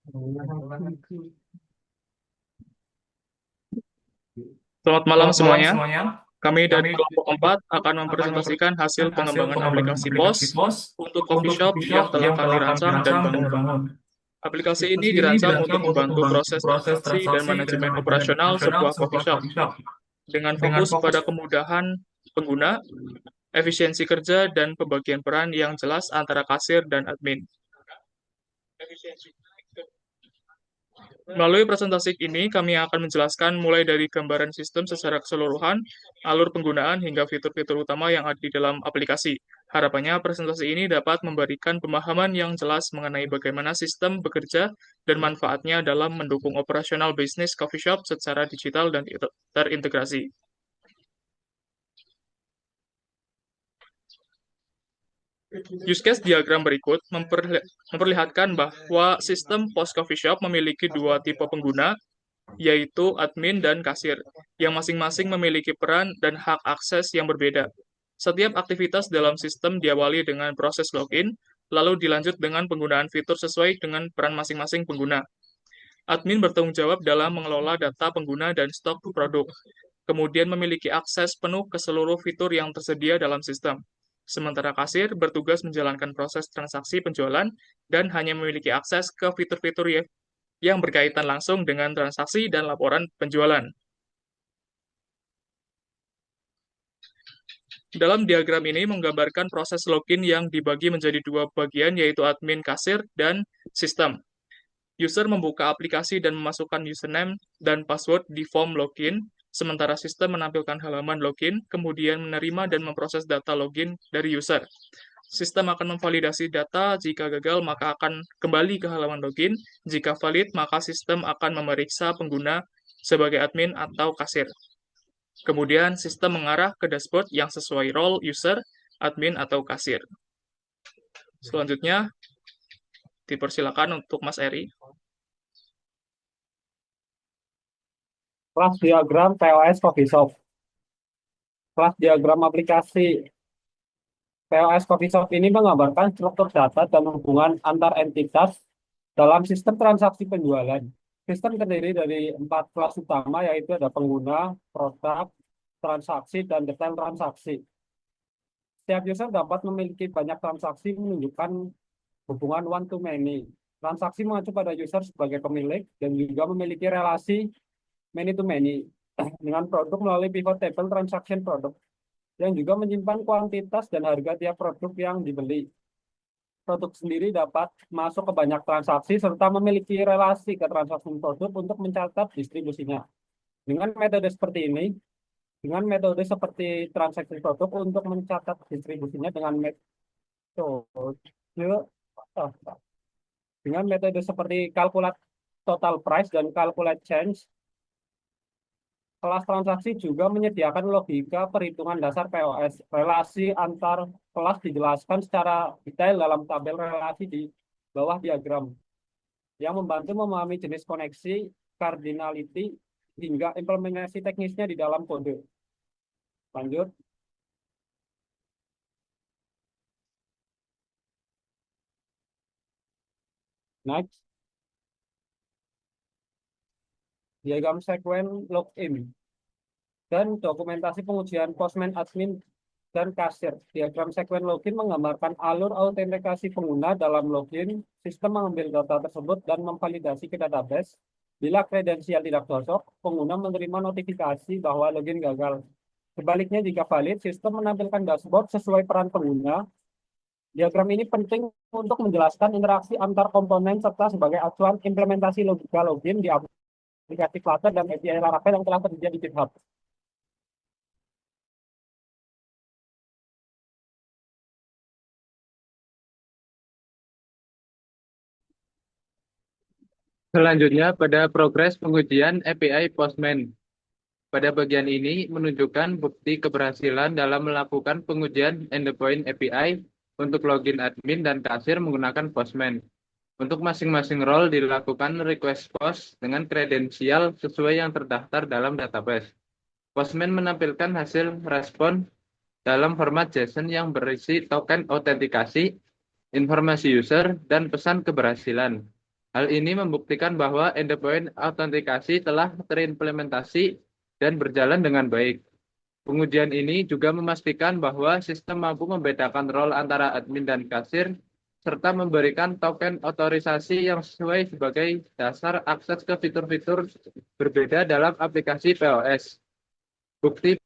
Selamat malam Selamat malam semuanya. semuanya. Kami dari Kami kelompok 4 akan akan mempresentasikan hasil mempresentasikan hasil pengembangan pengembangan aplikasi aplikasi POS POS untuk coffee untuk shop coffee yang shop telah yang kami telah kami rancang dan rancang dan bangun. bangun. Aplikasi ini Aplikasi ini dirancang untuk dirancang untuk membantu membantu proses proses transaksi dan transaksi dan manajemen manajemen operasional operasional sebuah coffee sebuah shop coffee shop dengan dengan fokus fokus pada kemudahan pengguna, efisiensi kerja, dan pembagian peran yang jelas antara kasir dan admin. Melalui presentasi ini, kami akan menjelaskan mulai dari gambaran sistem secara keseluruhan, alur penggunaan, hingga fitur-fitur utama yang ada di dalam aplikasi. Harapannya, presentasi ini dapat memberikan pemahaman yang jelas mengenai bagaimana sistem bekerja dan manfaatnya dalam mendukung operasional bisnis coffee shop secara digital dan terintegrasi. Use case diagram berikut memperlihatkan bahwa sistem post coffee shop memiliki dua tipe pengguna, yaitu admin dan kasir, yang masing-masing memiliki peran dan hak akses yang berbeda. Setiap aktivitas dalam sistem diawali dengan proses login, lalu dilanjut dengan penggunaan fitur sesuai dengan peran masing-masing pengguna. Admin bertanggung jawab dalam mengelola data pengguna dan stok produk, kemudian memiliki akses penuh ke seluruh fitur yang tersedia dalam sistem. Sementara kasir bertugas menjalankan proses transaksi penjualan dan hanya memiliki akses ke fitur-fitur yang berkaitan langsung dengan transaksi dan laporan penjualan. Dalam diagram ini menggambarkan proses login yang dibagi menjadi dua bagian, yaitu admin kasir dan sistem. User membuka aplikasi dan memasukkan username dan password di form login, sementara sistem menampilkan halaman login, kemudian menerima dan memproses data login dari user. Sistem akan memvalidasi data, jika gagal maka akan kembali ke halaman login, jika valid maka sistem akan memeriksa pengguna sebagai admin atau kasir. Kemudian sistem mengarah ke dashboard yang sesuai role user, admin, atau kasir. Selanjutnya, dipersilakan untuk Mas Eri. kelas diagram POS Coffee Shop. Kelas diagram aplikasi POS Coffee Shop ini menggambarkan struktur data dan hubungan antar entitas dalam sistem transaksi penjualan. Sistem terdiri dari 4 kelas utama, yaitu ada pengguna, produk, transaksi, dan detail transaksi. Setiap user dapat memiliki banyak transaksi menunjukkan hubungan one to many. Transaksi mengacu pada user sebagai pemilik dan juga memiliki relasi many to many dengan produk melalui pivot table transaction produk yang juga menyimpan kuantitas dan harga tiap produk yang dibeli. Produk sendiri dapat masuk ke banyak transaksi serta memiliki relasi ke transaksi produk untuk mencatat distribusinya. Dengan metode seperti ini, dengan metode seperti transaksi produk untuk mencatat distribusinya eh, dengan metode seperti calculate total price dan calculate change, kelas transaksi juga menyediakan logika perhitungan dasar POS. Relasi antar kelas dijelaskan secara detail dalam tabel relasi di bawah diagram, yang membantu memahami jenis koneksi, cardinality, hingga implementasi teknisnya di dalam kode. Lanjut, next. Diagram sekuen login dan dokumentasi pengujian postman admin dan kasir. Diagram sekuen login menggambarkan alur autentikasi pengguna dalam login. Sistem mengambil data tersebut dan memvalidasi ke database. Bila kredensial tidak cocok, pengguna menerima notifikasi bahwa login gagal. Sebaliknya, jika valid, sistem menampilkan dashboard sesuai peran pengguna. Diagram ini penting untuk menjelaskan interaksi antar komponen serta sebagai acuan implementasi logika login di aplikasi Flutter dan API Laravel yang telah tersedia di GitHub. Selanjutnya, pada progres pengujian API Postman. Pada bagian ini menunjukkan bukti keberhasilan dalam melakukan pengujian endpoint API untuk login admin dan kasir menggunakan Postman. Untuk masing-masing role dilakukan request post dengan kredensial sesuai yang terdaftar dalam database. Postman menampilkan hasil respon dalam format JSON yang berisi token autentikasi, informasi user, dan pesan keberhasilan. Hal ini membuktikan bahwa endpoint autentikasi telah terimplementasi dan berjalan dengan baik. Pengujian ini juga memastikan bahwa sistem mampu membedakan role antara admin dan kasir, serta memberikan token otorisasi yang sesuai sebagai dasar akses ke fitur-fitur berbeda dalam aplikasi POS. Bukti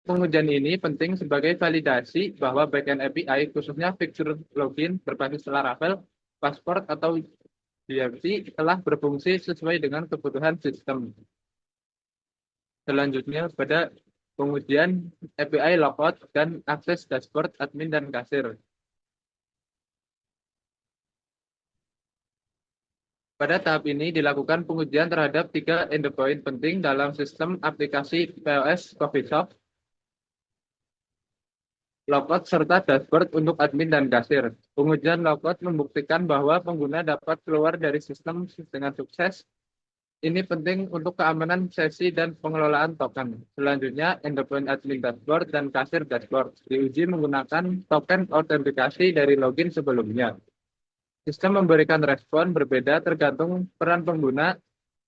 pengujian ini penting sebagai validasi bahwa backend API, khususnya fitur login berbasis Laravel, pasport, atau DMC, telah berfungsi sesuai dengan kebutuhan sistem. Selanjutnya, pada pengujian API logout dan akses dashboard admin dan kasir. Pada tahap ini dilakukan pengujian terhadap 3 endpoint penting dalam sistem aplikasi POS Coffee Shop, logout serta dashboard untuk admin dan kasir. Pengujian logout membuktikan bahwa pengguna dapat keluar dari sistem dengan sukses. Ini penting untuk keamanan sesi dan pengelolaan token. Selanjutnya, endpoint admin dashboard dan kasir dashboard diuji menggunakan token autentikasi dari login sebelumnya. Sistem memberikan respon berbeda tergantung peran pengguna,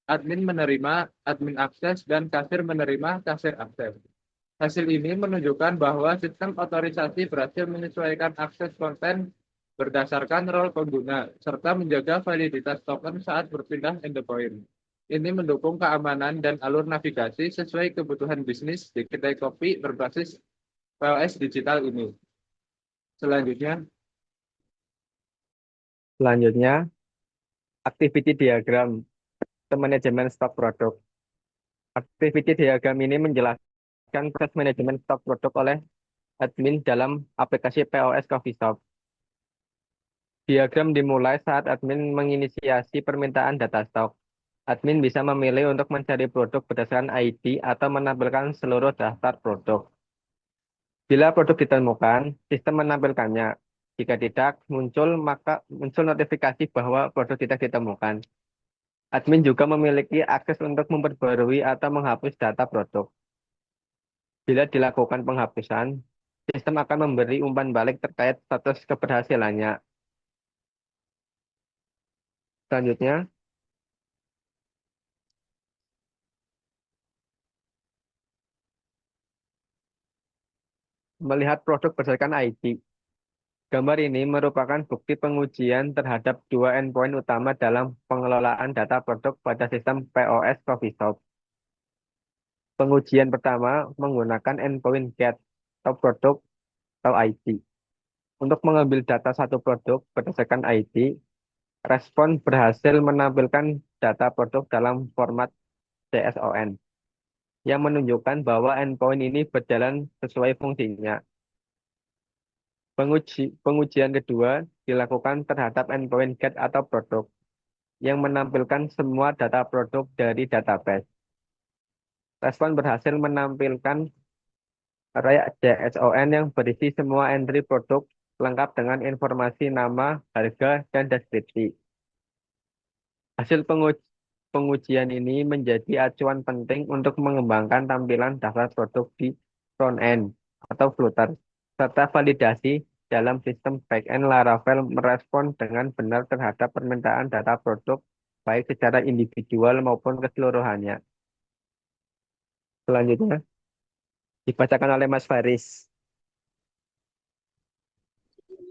admin menerima, admin akses, dan kasir menerima, kasir akses. Hasil ini menunjukkan bahwa sistem otorisasi berhasil menyesuaikan akses konten berdasarkan role pengguna, serta menjaga validitas token saat berpindah endpoint. Ini mendukung keamanan dan alur navigasi sesuai kebutuhan bisnis di kedai kopi berbasis POS digital ini. Selanjutnya, Selanjutnya, activity diagram manajemen stok produk. Activity diagram ini menjelaskan proses manajemen stok produk oleh admin dalam aplikasi POS Coffee Shop. Diagram dimulai saat admin menginisiasi permintaan data stok. Admin bisa memilih untuk mencari produk berdasarkan ID atau menampilkan seluruh daftar produk. Bila produk ditemukan, sistem menampilkannya. Jika tidak muncul, maka muncul notifikasi bahwa produk tidak ditemukan. Admin juga memiliki akses untuk memperbarui atau menghapus data produk. Bila dilakukan penghapusan, sistem akan memberi umpan balik terkait status keberhasilannya. Selanjutnya, melihat produk berdasarkan ID. Gambar ini merupakan bukti pengujian terhadap 2 endpoint utama dalam pengelolaan data produk pada sistem POS Coffee Shop. Pengujian pertama menggunakan endpoint get atau produk atau ID. Untuk mengambil data satu produk berdasarkan ID, respon berhasil menampilkan data produk dalam format JSON yang menunjukkan bahwa endpoint ini berjalan sesuai fungsinya. Pengujian kedua dilakukan terhadap endpoint get atau produk yang menampilkan semua data produk dari database. Respon berhasil menampilkan array JSON yang berisi semua entry produk lengkap dengan informasi nama, harga, dan deskripsi. Hasil pengujian ini menjadi acuan penting untuk mengembangkan tampilan daftar produk di front-end atau Flutter, serta validasi dalam sistem back-end Laravel merespon dengan benar terhadap permintaan data produk, baik secara individual maupun keseluruhannya. Selanjutnya, dibacakan oleh Mas Faris.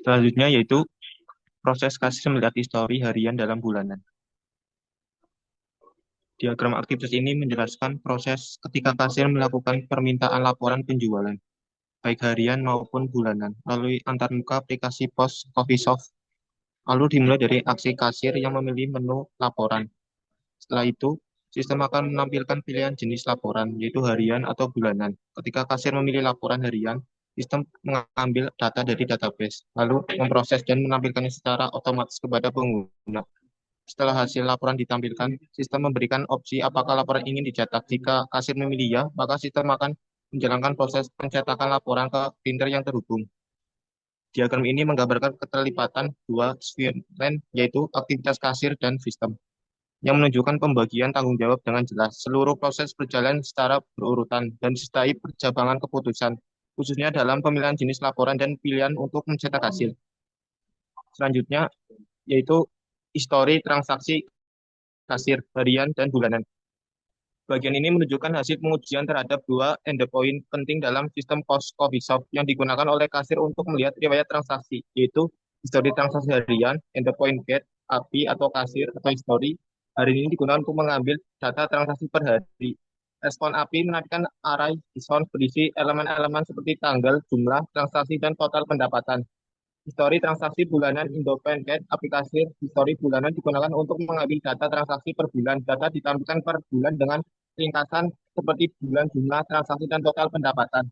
Selanjutnya yaitu proses kasir melihat histori harian dalam bulanan. Diagram aktivitas ini menjelaskan proses ketika kasir melakukan permintaan laporan penjualan, baik harian maupun bulanan, melalui antarmuka aplikasi POS Coffee Shop. Lalu dimulai dari aksi kasir yang memilih menu laporan. Setelah itu, sistem akan menampilkan pilihan jenis laporan, yaitu harian atau bulanan. Ketika kasir memilih laporan harian, sistem mengambil data dari database, lalu memproses dan menampilkannya secara otomatis kepada pengguna. Setelah hasil laporan ditampilkan, sistem memberikan opsi apakah laporan ingin dicetak. Jika kasir memilih ya, maka sistem akan menjalankan proses pencetakan laporan ke printer yang terhubung. Diagram ini menggambarkan keterlibatan dua sferen, yaitu aktivitas kasir dan sistem, yang menunjukkan pembagian tanggung jawab dengan jelas. Seluruh proses berjalan secara berurutan dan disertai perjabangan keputusan, khususnya dalam pemilihan jenis laporan dan pilihan untuk mencetak hasil. Selanjutnya, yaitu histori transaksi kasir harian dan bulanan. Bagian ini menunjukkan hasil pengujian terhadap dua endpoint penting dalam sistem POS Coffee Shop yang digunakan oleh kasir untuk melihat riwayat transaksi, yaitu histori transaksi harian, endpoint get, API atau kasir atau histori. Hari ini digunakan untuk mengambil data transaksi per hari. Respon API menampilkan array JSON berisi elemen-elemen seperti tanggal, jumlah, transaksi, dan total pendapatan. Histori transaksi bulanan independen aplikasi histori bulanan digunakan untuk mengambil data transaksi per bulan. Data ditampilkan per bulan dengan ringkasan seperti bulan, jumlah transaksi, dan total pendapatan.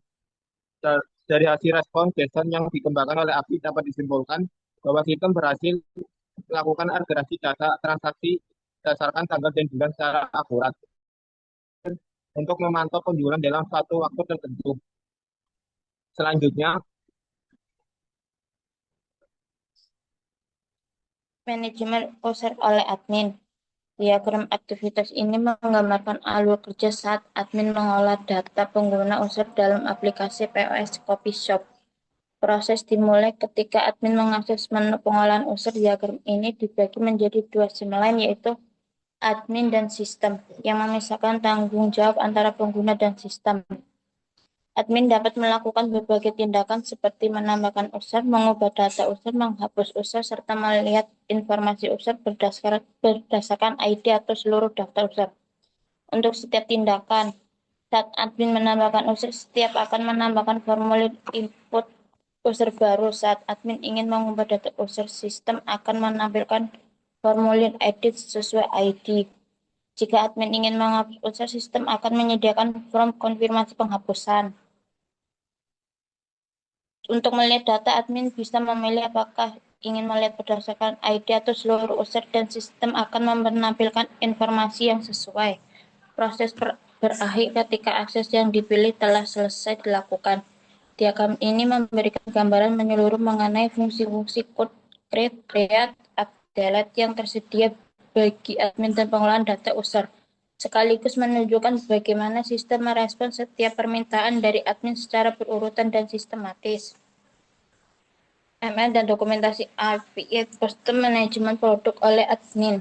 Dari hasil respon JSON yang dikembangkan oleh API dapat disimpulkan bahwa sistem berhasil melakukan agregasi data transaksi berdasarkan tanggal dan bulan secara akurat untuk memantau penjualan dalam suatu waktu tertentu. Selanjutnya, Manajemen user oleh admin. Diagram aktivitas ini menggambarkan alur kerja saat admin mengolah data pengguna user dalam aplikasi POS Coffee Shop. Proses dimulai ketika admin mengakses menu pengolahan user. Diagram ini dibagi menjadi dua streamline, yaitu admin dan sistem, yang memisahkan tanggung jawab antara pengguna dan sistem. Admin dapat melakukan berbagai tindakan seperti menambahkan user, mengubah data user, menghapus user, serta melihat informasi user berdasarkan ID atau seluruh daftar user. Untuk setiap tindakan, saat admin menambahkan user, setiap akan menambahkan formulir input user baru. Saat admin ingin mengubah data user, sistem akan menampilkan formulir edit sesuai ID. Jika admin ingin menghapus user, sistem akan menyediakan form konfirmasi penghapusan. Untuk melihat data, admin bisa memilih apakah ingin melihat berdasarkan ID atau seluruh user, dan sistem akan menampilkan informasi yang sesuai. Proses berakhir ketika akses yang dipilih telah selesai dilakukan. Diagram ini memberikan gambaran menyeluruh mengenai fungsi-fungsi code create, delete yang tersedia bagi admin dan pengolahan data user, sekaligus menunjukkan bagaimana sistem merespon setiap permintaan dari admin secara berurutan dan sistematis. ML dan dokumentasi API Custom Management Produk oleh admin.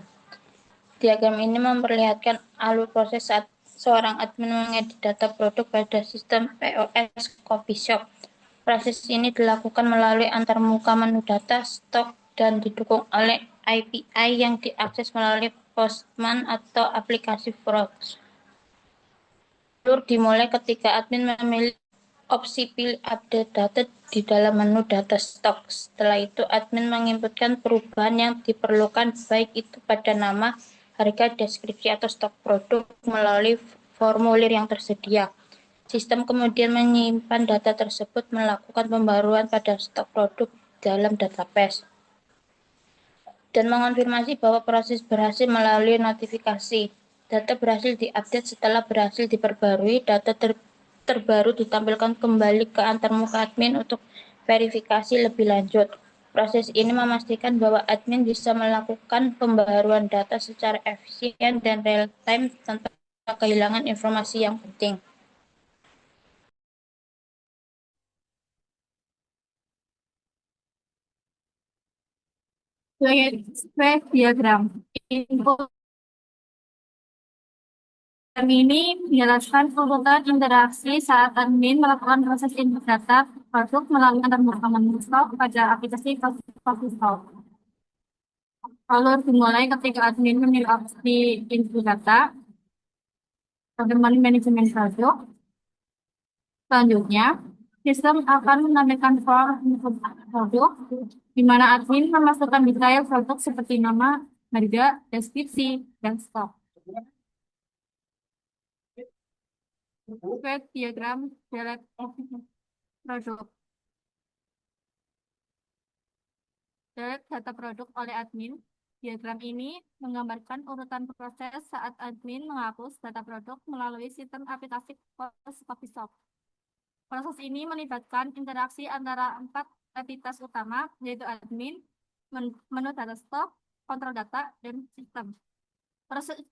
Diagram ini memperlihatkan alur proses saat seorang admin mengedit data produk pada sistem POS Coffee Shop. Proses ini dilakukan melalui antarmuka menu data, stok, dan didukung oleh API yang diakses melalui Postman atau aplikasi Prox. Alur dimulai ketika admin memilih opsi pilih update data di dalam menu data stok. Setelah itu, admin menginputkan perubahan yang diperlukan, baik itu pada nama, harga, deskripsi, atau stok produk melalui formulir yang tersedia. Sistem kemudian menyimpan data tersebut, melakukan pembaruan pada stok produk dalam database, dan mengonfirmasi bahwa proses berhasil melalui notifikasi. Data berhasil diupdate setelah berhasil diperbarui. Data terbaru ditampilkan kembali ke antarmuka admin untuk verifikasi lebih lanjut. Proses ini memastikan bahwa admin bisa melakukan pembaruan data secara efisien dan real-time tanpa kehilangan informasi yang penting. Square diagram. Info ini menjelaskan urutan interaksi saat admin melakukan proses input data produk melalui antarmuka menu stok pada aplikasi Coffee Shop. Alur dimulai ketika admin memilih opsi input data, bagaimana manajemen produk. Selanjutnya, sistem akan menampilkan form input produk, di mana admin memasukkan detail produk seperti nama, harga, deskripsi, dan stok. Square diagram delete produk. Delete data produk oleh admin. Diagram ini menggambarkan urutan proses saat admin menghapus data produk melalui sistem aplikasi POS Coffee Shop. Proses ini melibatkan interaksi antara 4 entitas utama, yaitu admin, menu data stok, kontrol data, dan sistem.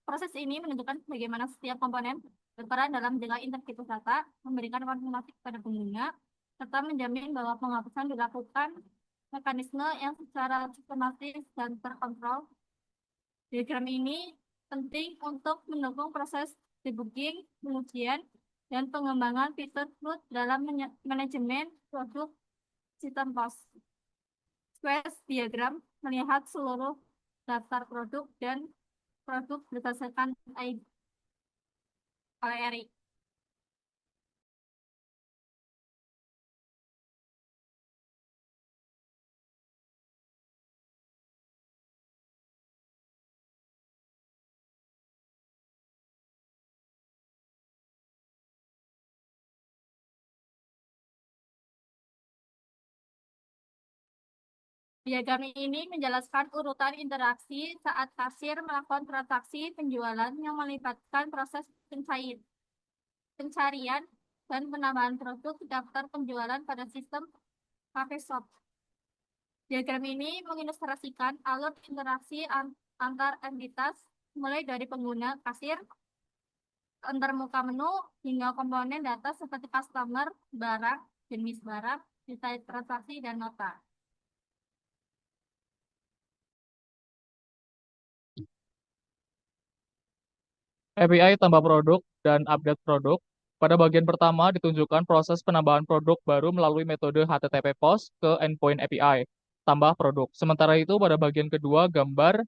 Proses ini menunjukkan bagaimana setiap komponen berperan dalam menjaga integritas data, memberikan konfirmasi kepada pengguna, serta menjamin bahwa penghapusan dilakukan mekanisme yang secara sistematis dan terkontrol Diagram ini penting untuk mendukung proses debugging, pengujian, dan pengembangan fitur Flood dalam manajemen produk sistem POS. Squash diagram melihat seluruh daftar produk dan produk berdasarkan ID oleh Erik. Diagram ini menjelaskan urutan interaksi saat kasir melakukan transaksi penjualan yang melibatkan proses pencarian dan penambahan produk daftar penjualan pada sistem cafe shop. Diagram ini mengilustrasikan alur interaksi antar entitas mulai dari pengguna kasir, antar muka menu, hingga komponen data seperti customer, barang, jenis barang, detail transaksi, dan nota. API tambah produk dan update produk. Pada bagian pertama ditunjukkan proses penambahan produk baru melalui metode HTTP POST ke endpoint API, tambah produk. Sementara itu pada bagian kedua gambar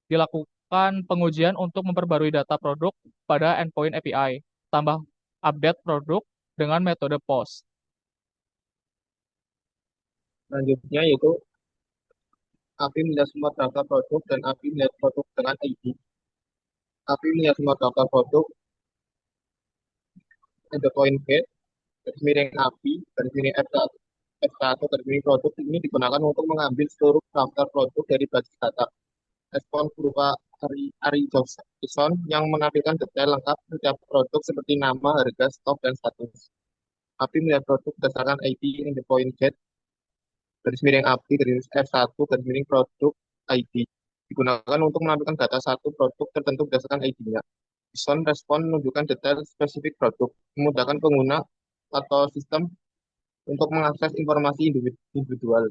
dilakukan pengujian untuk memperbarui data produk pada endpoint API, tambah update produk dengan metode POST. Selanjutnya yaitu API melihat semua data produk dan API melihat produk dengan ID. API melihat semua data produk endpoint get, garis miring API, garis miring F1, garis miring produk ini digunakan untuk mengambil seluruh daftar produk dari basis data. Respon berupa ARI JSON yang menampilkan detail lengkap setiap produk seperti nama, harga, stok, dan status. API melihat produk berdasarkan ID endpoint get, garis miring API, garis F1, garis miring produk ID. Digunakan untuk menampilkan data satu produk tertentu berdasarkan ID-nya. JSON respon menunjukkan detail spesifik produk, memudahkan pengguna atau sistem untuk mengakses informasi individual.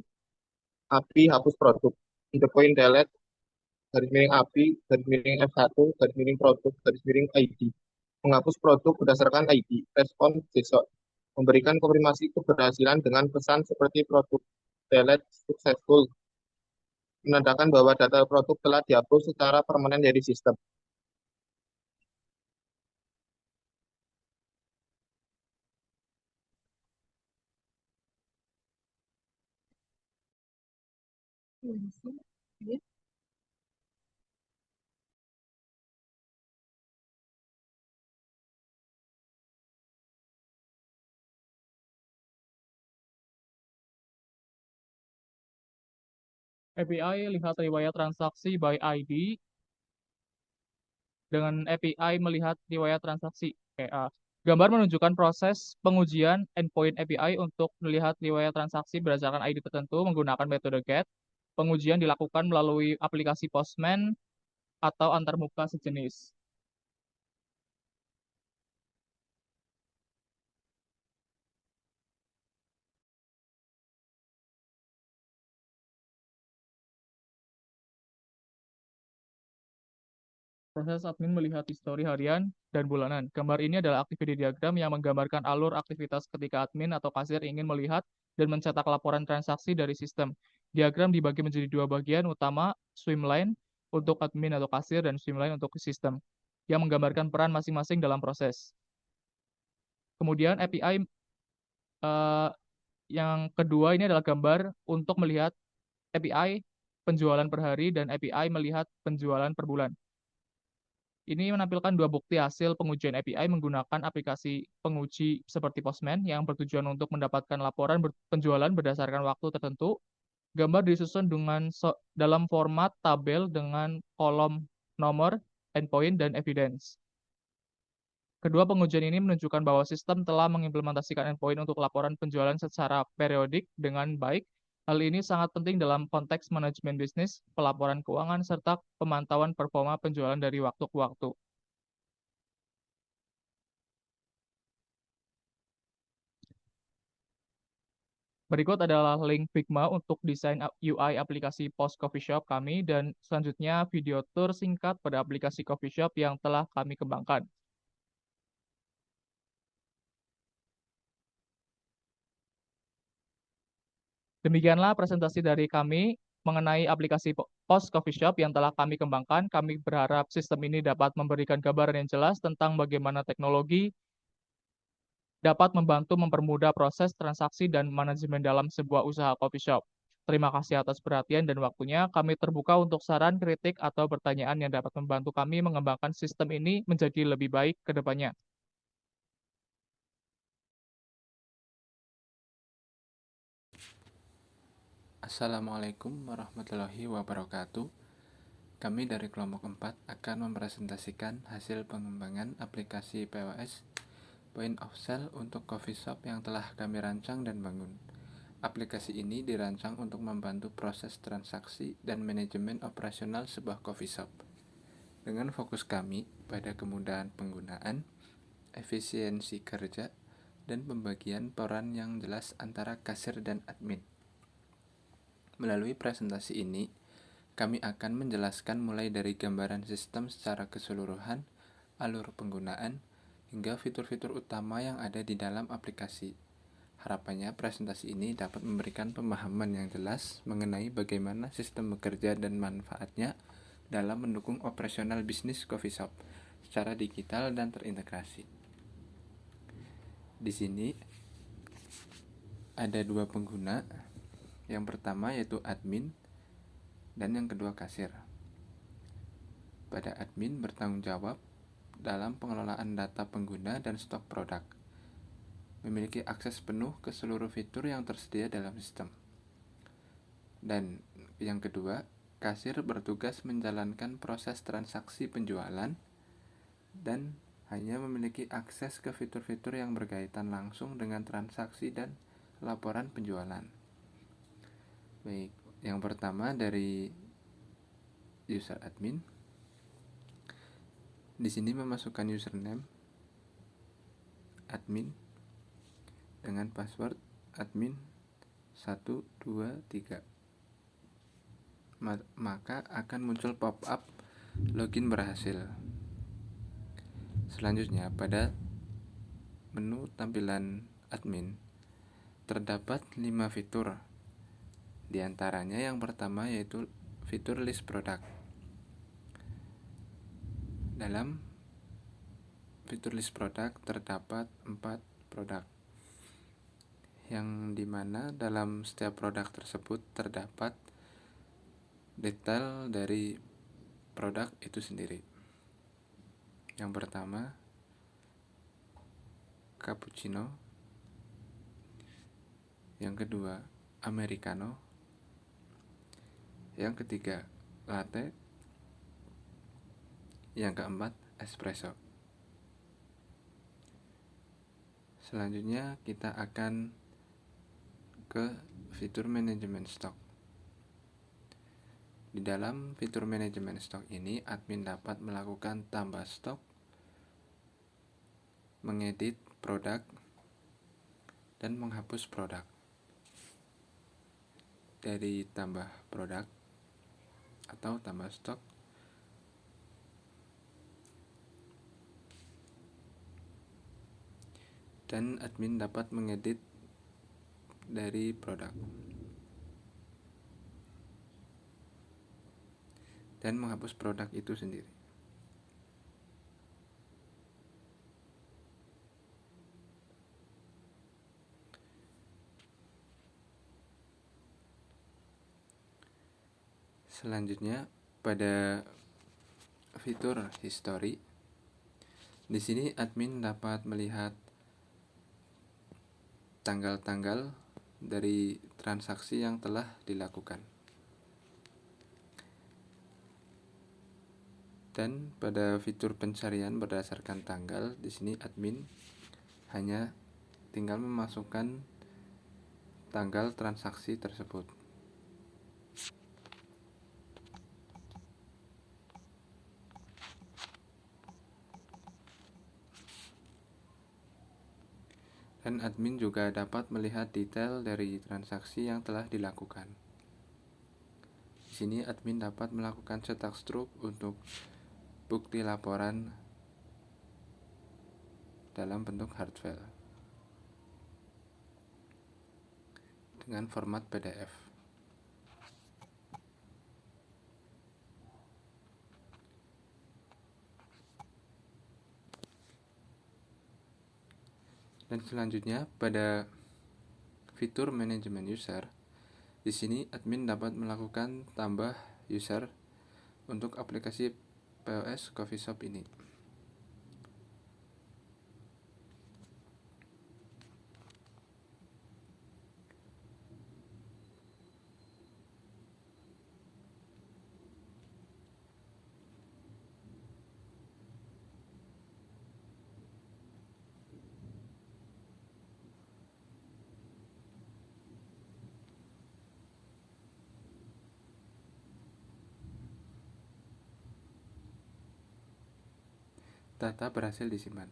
API hapus produk, endpoint delete, garis miring API, garis miring F1, garis miring produk, garis miring ID. Menghapus produk berdasarkan ID, respon JSON. Memberikan konfirmasi keberhasilan dengan pesan seperti produk delete successful, menandakan bahwa data produk telah dihapus secara permanen dari sistem. API lihat riwayat transaksi by ID. Dengan API melihat riwayat transaksi PA. Gambar menunjukkan proses pengujian endpoint API untuk melihat riwayat transaksi berdasarkan ID tertentu menggunakan metode GET. Pengujian dilakukan melalui aplikasi Postman atau antarmuka sejenis. Proses admin melihat histori harian dan bulanan. Gambar ini adalah activity diagram yang menggambarkan alur aktivitas ketika admin atau kasir ingin melihat dan mencetak laporan transaksi dari sistem. Diagram dibagi menjadi dua bagian utama, swimline untuk admin atau kasir dan swimline untuk sistem, yang menggambarkan peran masing-masing dalam proses. Kemudian API yang kedua ini adalah gambar untuk melihat API penjualan per hari dan API melihat penjualan per bulan. Ini menampilkan dua bukti hasil pengujian API menggunakan aplikasi penguji seperti Postman yang bertujuan untuk mendapatkan laporan penjualan berdasarkan waktu tertentu. Gambar disusun dalam format tabel dengan kolom nomor, endpoint, dan evidence. Kedua pengujian ini menunjukkan bahwa sistem telah mengimplementasikan endpoint untuk laporan penjualan secara periodik dengan baik. Hal ini sangat penting dalam konteks manajemen bisnis, pelaporan keuangan, serta pemantauan performa penjualan dari waktu ke waktu. Berikut adalah link Figma untuk desain UI aplikasi Pos Coffee Shop kami dan selanjutnya video tour singkat pada aplikasi coffee shop yang telah kami kembangkan. Demikianlah presentasi dari kami mengenai aplikasi Pos Coffee Shop yang telah kami kembangkan. Kami berharap sistem ini dapat memberikan gambaran yang jelas tentang bagaimana teknologi dapat membantu mempermudah proses transaksi dan manajemen dalam sebuah usaha coffee shop. Terima kasih atas perhatian dan waktunya. Kami terbuka untuk saran, kritik, atau pertanyaan yang dapat membantu kami mengembangkan sistem ini menjadi lebih baik ke depannya. Assalamualaikum warahmatullahi wabarakatuh. Kami dari kelompok 4 akan mempresentasikan hasil pengembangan aplikasi POS Point of Sale untuk coffee shop yang telah kami rancang dan bangun. Aplikasi ini dirancang untuk membantu proses transaksi dan manajemen operasional sebuah coffee shop. Dengan fokus kami pada kemudahan penggunaan, efisiensi kerja, dan pembagian peran yang jelas antara kasir dan admin. Melalui presentasi ini, kami akan menjelaskan mulai dari gambaran sistem secara keseluruhan, alur penggunaan, hingga fitur-fitur utama yang ada di dalam aplikasi. Harapannya presentasi ini dapat memberikan pemahaman yang jelas mengenai bagaimana sistem bekerja dan manfaatnya dalam mendukung operasional bisnis coffee shop secara digital dan terintegrasi. Di sini ada dua pengguna. Yang pertama yaitu admin dan yang kedua kasir. Pada admin bertanggung jawab dalam pengelolaan data pengguna dan stok produk, memiliki akses penuh ke seluruh fitur yang tersedia dalam sistem. Dan yang kedua, kasir bertugas menjalankan proses transaksi penjualan dan hanya memiliki akses ke fitur-fitur yang berkaitan langsung dengan transaksi dan laporan penjualan. Baik, yang pertama dari user admin. Di sini memasukkan username admin dengan password admin 123. Maka akan muncul pop-up login berhasil. Selanjutnya, pada menu tampilan admin terdapat 5 fitur. Di antaranya yang pertama yaitu fitur list produk. Dalam fitur list produk terdapat 4 produk, yang dimana dalam setiap produk tersebut terdapat detail dari produk itu sendiri. Yang pertama, cappuccino. Yang kedua, americano. Yang ketiga, latte. Yang keempat, espresso. Selanjutnya kita akan ke fitur manajemen stok. Di dalam fitur manajemen stok ini, admin dapat melakukan tambah stok, mengedit produk, dan menghapus produk. Dari tambah produk atau tambah stok, dan admin dapat mengedit dari produk dan menghapus produk itu sendiri. Selanjutnya pada fitur history, di sini admin dapat melihat tanggal-tanggal dari transaksi yang telah dilakukan. Dan pada fitur pencarian berdasarkan tanggal, di sini admin hanya tinggal memasukkan tanggal transaksi tersebut. Dan admin juga dapat melihat detail dari transaksi yang telah dilakukan. Di sini admin dapat melakukan cetak struk untuk bukti laporan dalam bentuk hard file dengan format PDF. Dan selanjutnya pada fitur manajemen user, di sini admin dapat melakukan tambah user untuk aplikasi POS Coffee Shop ini. Data berhasil disimpan.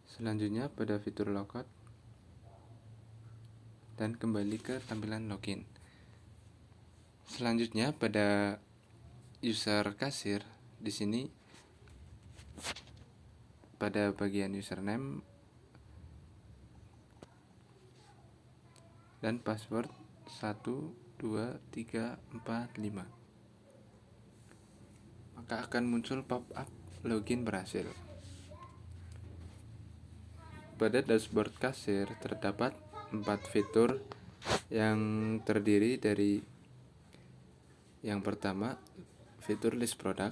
Selanjutnya pada fitur logout dan kembali ke tampilan login. Selanjutnya pada user kasir, di sini pada bagian username dan password 1 2 3 4 5. Maka akan muncul pop-up login berhasil. Pada dashboard kasir terdapat 4 fitur yang terdiri dari yang pertama, fitur list produk.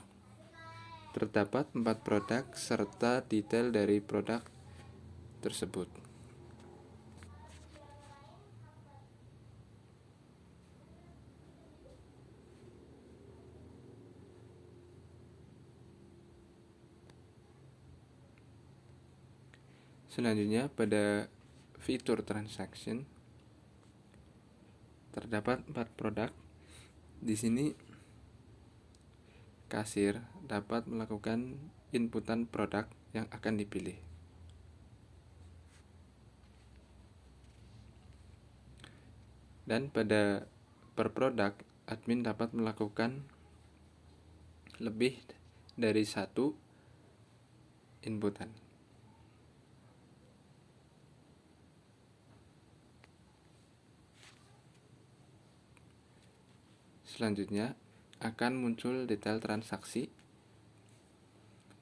Terdapat 4 produk serta detail dari produk tersebut. Selanjutnya pada fitur transaction terdapat 4 produk. Di sini kasir dapat melakukan inputan produk yang akan dipilih. Dan pada per produk, admin dapat melakukan lebih dari 1 inputan. Selanjutnya akan muncul detail transaksi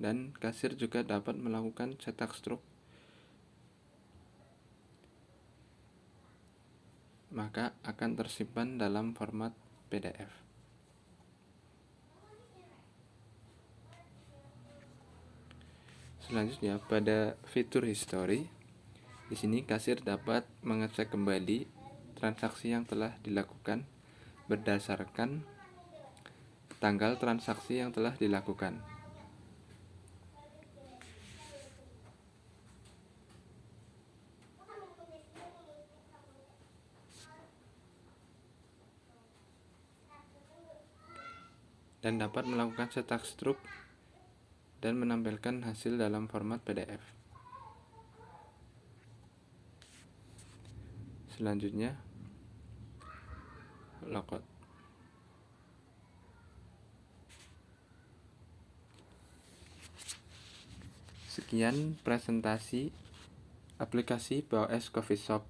dan kasir juga dapat melakukan cetak struk. Maka akan tersimpan dalam format PDF. Selanjutnya pada fitur history, di sini kasir dapat mengecek kembali transaksi yang telah dilakukan berdasarkan tanggal transaksi yang telah dilakukan. Dan dapat melakukan cetak struk dan menampilkan hasil dalam format PDF. Selanjutnya logout. Sekian presentasi aplikasi POS Coffee Shop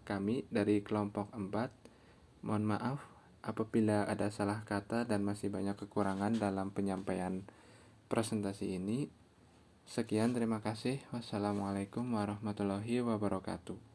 kami dari kelompok 4. Mohon maaf apabila ada salah kata dan masih banyak kekurangan dalam penyampaian presentasi ini. Sekian, terima kasih. Wassalamualaikum warahmatullahi wabarakatuh.